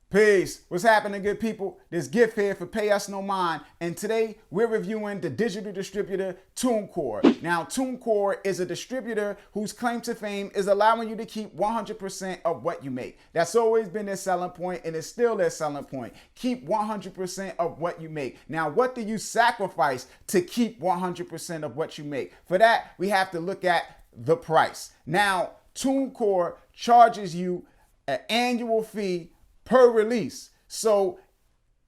Peace. What's happening, good people? This gift here for Payusnomind, and today we're reviewing the digital distributor TuneCore. Now, TuneCore is a distributor whose claim to fame is allowing you to keep 100% of what you make. That's always been their selling point, and it's still their selling point. Keep 100% of what you make. Now, what do you sacrifice to keep 100% of what you make? For that, we have to look at the price. Now, TuneCore charges you an annual fee per release. So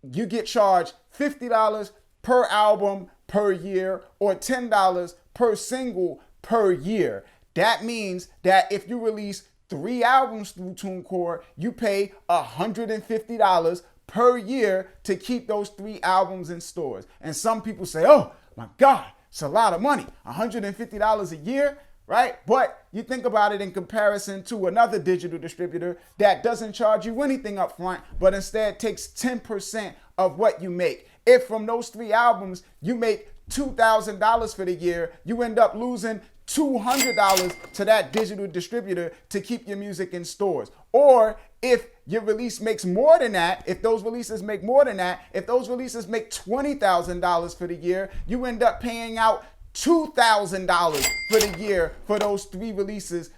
you get charged $50 per album per year or $10 per single per year. That means that if you release 3 albums through TuneCore, you pay $150 per year to keep those 3 albums in stores. And some people say, oh my God, it's a lot of money, $150 a year. Right? But you think about it in comparison to another digital distributor that doesn't charge you anything up front, but instead takes 10% of what you make. If from those 3 albums, you make $2,000 for the year, you end up losing $200 to that digital distributor to keep your music in stores. Or if your release makes more than that, if those releases make more than that, if those releases make $20,000 for the year, you end up paying out $2,000 for the year for those 3 releases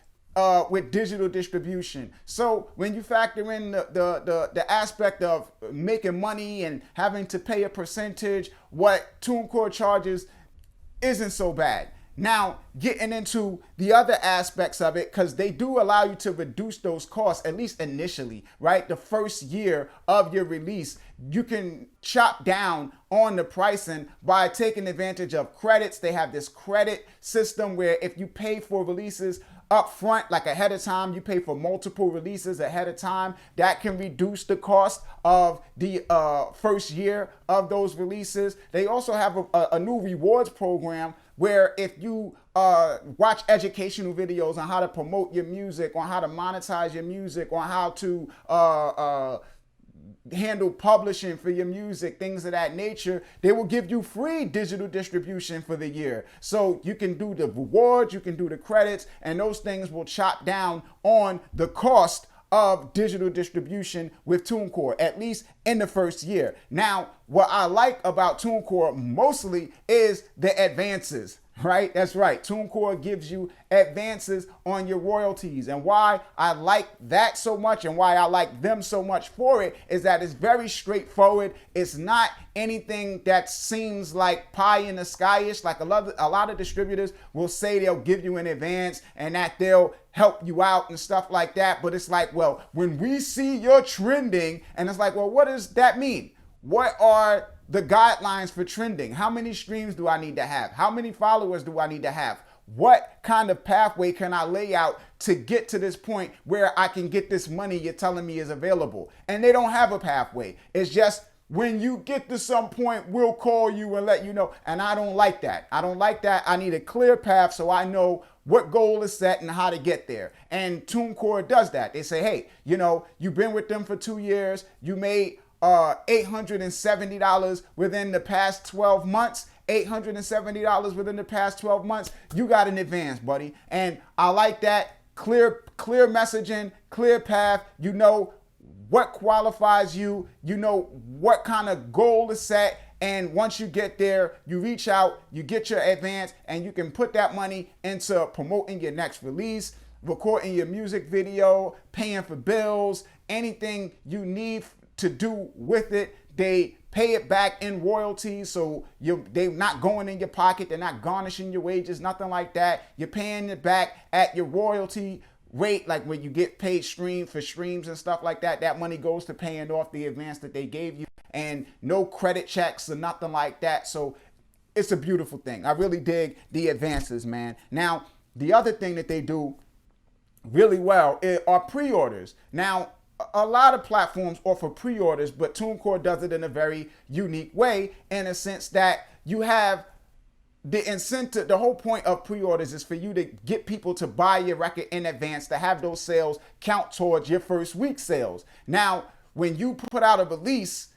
with digital distribution. So when you factor in the aspect of making money and having to pay a percentage, what TuneCore charges isn't so bad. Now, getting into the other aspects of it, because they do allow you to reduce those costs, at least initially, right? The first year of your release, you can chop down on the pricing by taking advantage of credits. They have this credit system where if you pay for releases up front, like ahead of time, you pay for multiple releases ahead of time, that can reduce the cost of the first year of those releases. They also have a new rewards program where if you watch educational videos on how to promote your music, on how to monetize your music, on how to handle publishing for your music, things of that nature, they will give you free digital distribution for the year. So you can do the rewards, you can do the credits, and those things will chop down on the cost of digital distribution with TuneCore, at least in the first year. Now, what I like about TuneCore mostly is the advances. Right? That's right. TuneCore gives you advances on your royalties. And why I like that so much and why I like them so much for it is that it's very straightforward. It's not anything that seems like pie in the sky-ish. Like a lot of distributors will say they'll give you an advance and that they'll help you out and stuff like that. But it's like, well, when we see you're trending, and it's like, well, what does that mean? What are the guidelines for trending? How many streams do I need to have? How many followers do I need to have? What kind of pathway can I lay out to get to this point where I can get this money you're telling me is available? And they don't have a pathway. It's just when you get to some point, we'll call you and let you know. And I don't like that. I don't like that. I need a clear path so I know what goal is set and how to get there. And TuneCore does that. They say, hey, you know, you've been with them for 2 years. You made $870 within the past 12 months, $870 within the past 12 months, you got an advance, buddy. And I like that. Clear messaging, clear path. You know what qualifies you. You know what kind of goal is set. And once you get there, you reach out, you get your advance, and you can put that money into promoting your next release, recording your music video, paying for bills, anything you need to do with it. They pay it back in royalties, so they're not going in your pocket, they're not garnishing your wages, nothing like that. You're paying it back at your royalty rate, like when you get paid for streams and stuff like that. That money goes to paying off the advance that they gave you, and no credit checks or nothing like that. So it's a beautiful thing. I really dig the advances, man. Now, the other thing that they do really well are pre-orders. Now, a lot of platforms offer pre-orders, but TuneCore does it in a very unique way, in a sense that you have the incentive. The whole point of pre-orders is for you to get people to buy your record in advance, to have those sales count towards your first week's sales. Now, when you put out a release,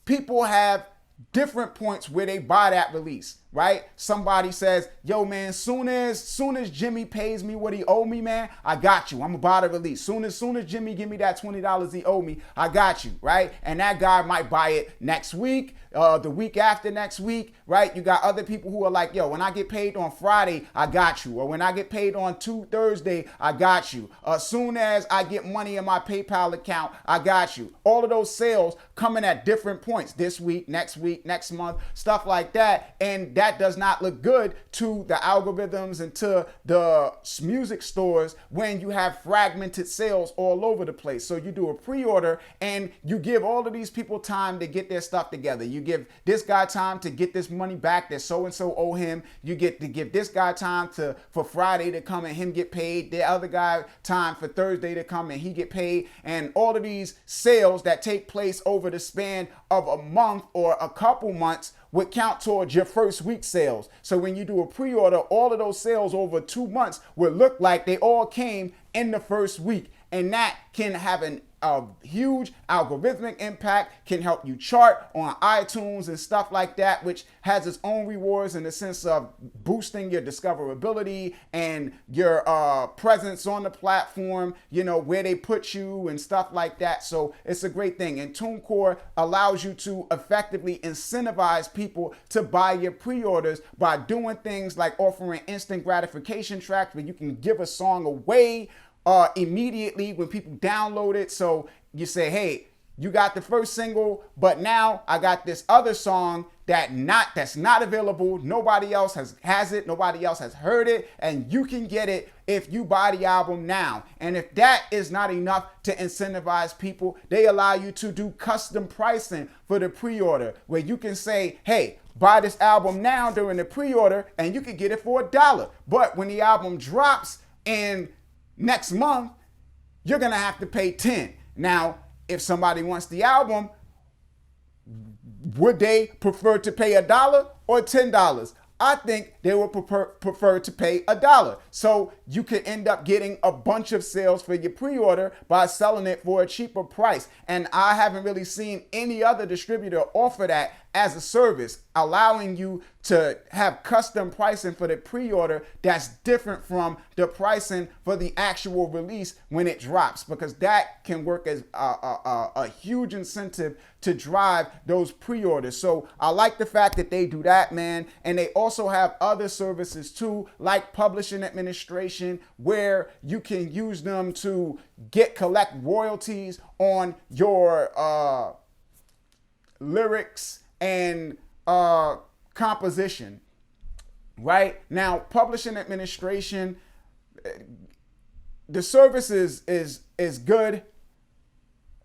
people have different points where they buy that release. right? Somebody says, yo, man, soon as Jimmy pays me what he owe me, man, I got you. I'm about to release. Soon as Jimmy give me that $20 he owe me, I got you, right? And that guy might buy it next week, the week after next week, right? You got other people who are like, yo, when I get paid on Friday, I got you. Or when I get paid on Thursday, I got you. As soon as I get money in my PayPal account, I got you. All of those sales coming at different points this week, next month, stuff like that. And that does not look good to the algorithms and to the music stores when you have fragmented sales all over the place. So you do a pre-order and you give all of these people time to get their stuff together. You give this guy time to get this money back that so-and-so owe him. You get to give this guy time for Friday to come and him get paid. The other guy time for Thursday to come and he get paid. And all of these sales that take place over the span of a month or a couple months would count towards your first week sales. So when you do a pre-order, all of those sales over 2 months would look like they all came in the first week. And that can have a huge algorithmic impact, can help you chart on iTunes and stuff like that, which has its own rewards in the sense of boosting your discoverability and your presence on the platform, you know, where they put you and stuff like that. So it's a great thing. And TuneCore allows you to effectively incentivize people to buy your pre-orders by doing things like offering instant gratification tracks where you can give a song away immediately when people download it. So you say, hey, you got the first single, but now I got this other song that's not available. Nobody else has it. Nobody else has heard it. And you can get it if you buy the album now. And if that is not enough to incentivize people, they allow you to do custom pricing for the pre-order where you can say, hey, buy this album now during the pre-order and you can get it for $1. But when the album drops in next month, you're going to have to pay $10. Now, if somebody wants the album, would they prefer to pay $1 or $10? I think they would prefer to pay $1. So you could end up getting a bunch of sales for your pre-order by selling it for a cheaper price. And I haven't really seen any other distributor offer that as a service, allowing you to have custom pricing for the pre-order that's different from the pricing for the actual release when it drops, because that can work as a huge incentive to drive those pre-orders. So I like the fact that they do that, man. And they also have other services too, like publishing administration, where you can use them to collect royalties on your lyrics and composition. Right now, publishing administration, the service is good.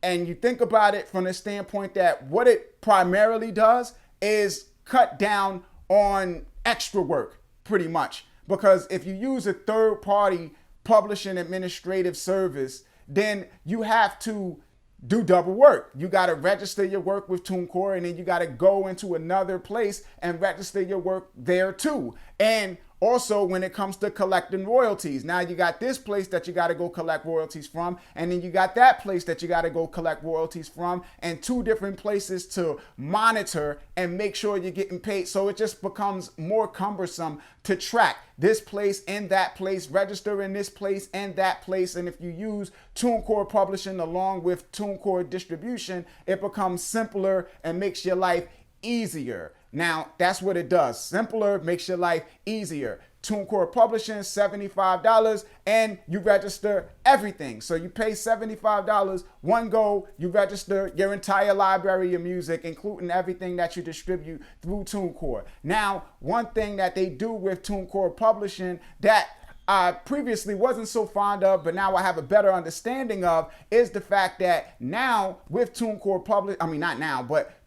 And you think about it from the standpoint that what it primarily does is cut down on extra work, pretty much. Because if you use a third-party publishing administrative service, then you have to do double work. You got to register your work with TuneCore, and then you got to go into another place and register your work there too. And also, when it comes to collecting royalties, now you got this place that you got to go collect royalties from, and then you got that place that you got to go collect royalties from, and two different places to monitor and make sure you're getting paid. So it just becomes more cumbersome to track this place and that place, register in this place and that place. And if you use TuneCore Publishing along with TuneCore Distribution, it becomes simpler and makes your life easier. Now, that's what it does. Simpler, makes your life easier. TuneCore Publishing, $75, and you register everything. So you pay $75, one go, you register your entire library of music, including everything that you distribute through TuneCore. Now, one thing that they do with TuneCore Publishing that I previously wasn't so fond of, but now I have a better understanding of, is the fact that now with TuneCore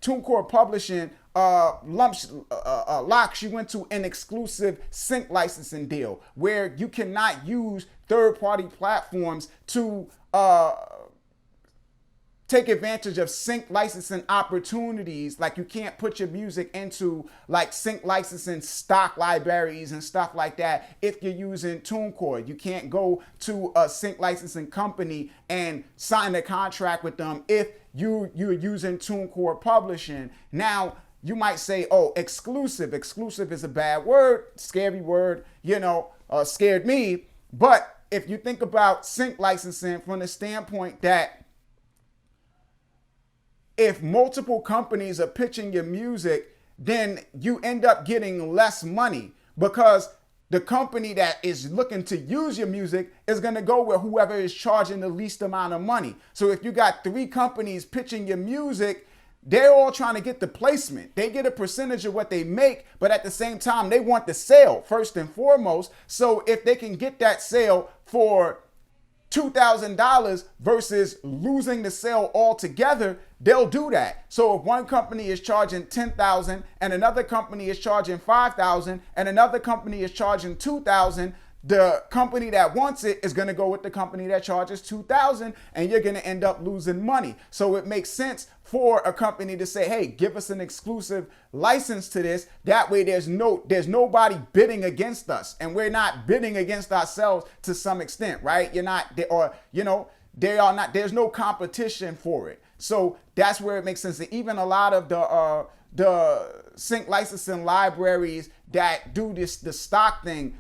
TuneCore Publishing locks you into an exclusive sync licensing deal where you cannot use third-party platforms to take advantage of sync licensing opportunities. Like you can't put your music into like sync licensing stock libraries and stuff like that if you're using TuneCore. You can't go to a sync licensing company and sign a contract with them if you're using TuneCore Publishing. Now, you might say, oh, exclusive. Exclusive is a bad word, scary word, scared me. But if you think about sync licensing from the standpoint that if multiple companies are pitching your music, then you end up getting less money because the company that is looking to use your music is going to go with whoever is charging the least amount of money. So if you got 3 companies pitching your music, they're all trying to get the placement. They get a percentage of what they make, but at the same time, they want the sale first and foremost. So if they can get that sale for $2,000 versus losing the sale altogether, they'll do that. So if one company is charging $10,000 and another company is charging $5,000 and another company is charging $2,000, the company that wants it is going to go with the company that charges $2,000, and you're going to end up losing money. So it makes sense for a company to say, hey, give us an exclusive license to this. That way there's nobody bidding against us, and we're not bidding against ourselves to some extent, right? There's no competition for it. So that's where it makes sense. And even a lot of the sync licensing libraries that do the stock thing,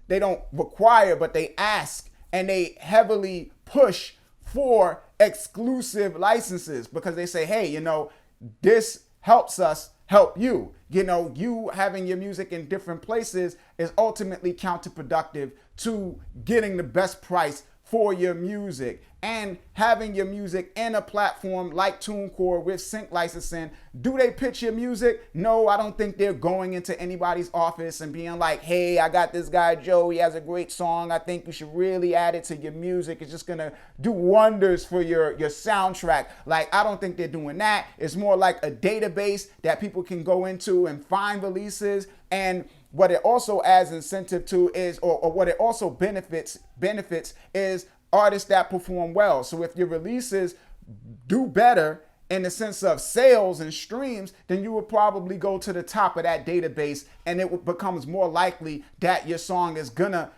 they don't require, but they ask, and they heavily push for exclusive licenses because they say, hey, this helps us help you. You having your music in different places is ultimately counterproductive to getting the best price for your music. And having your music in a platform like TuneCore with sync licensing, do they pitch your music? No, I don't think they're going into anybody's office and being like, hey, I got this guy Joe, he has a great song, I think you should really add it to your music. It's just gonna do wonders for your soundtrack. Like, I don't think they're doing that. It's more like a database that people can go into and find releases. And what it also adds incentive to is, or what it also benefits is artists that perform well. So if your releases do better in the sense of sales and streams, then you would probably go to the top of that database, and it becomes more likely that your song is gonna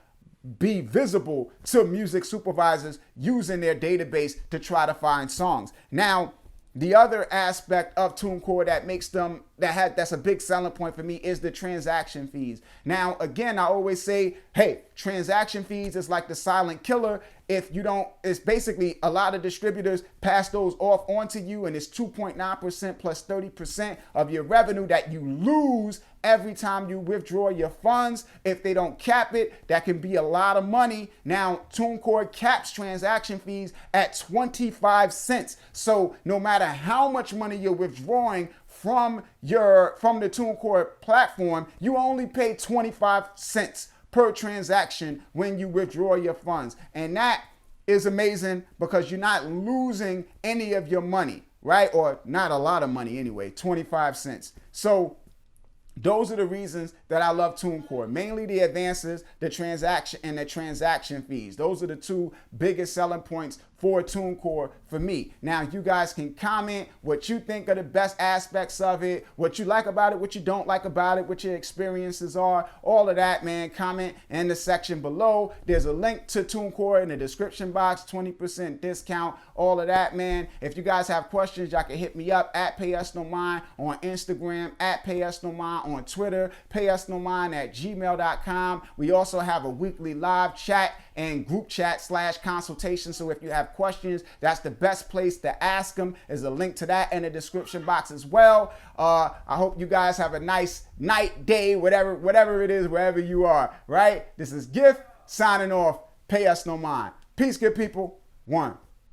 be visible to music supervisors using their database to try to find songs. Now, the other aspect of TuneCore that makes them, that's a big selling point for me, is the transaction fees. Now, again, I always say, hey, transaction fees is like the silent killer. If you don't, it's basically a lot of distributors pass those off onto you, and it's 2.9% plus 30% of your revenue that you lose every time you withdraw your funds. If they don't cap it, that can be a lot of money. Now, TuneCore caps transaction fees at 25 cents. So no matter how much money you're withdrawing from the TuneCore platform, you only pay 25 cents per transaction when you withdraw your funds. And that is amazing because you're not losing any of your money, right? Or not a lot of money anyway, 25 cents. So those are the reasons that I love TuneCore. Mainly the advances, the transaction fees. Those are the two biggest selling points for TuneCore for me. Now, you guys can comment what you think are the best aspects of it, what you like about it, what you don't like about it, what your experiences are, all of that, man. Comment in the section below. There's a link to TuneCore in the description box, 20% discount, all of that, man. If you guys have questions, y'all can hit me up at Payusnomind on Instagram, at Payusnomind on Twitter, payusnomind@gmail.com. We also have a weekly live chat and group chat / consultation. So if you have questions, that's the best place to ask them. There's a link to that in the description box as well. I hope you guys have a nice night, day, whatever it is, wherever you are, right? This is Gift signing off. Pay us no mind. Peace, good people. One.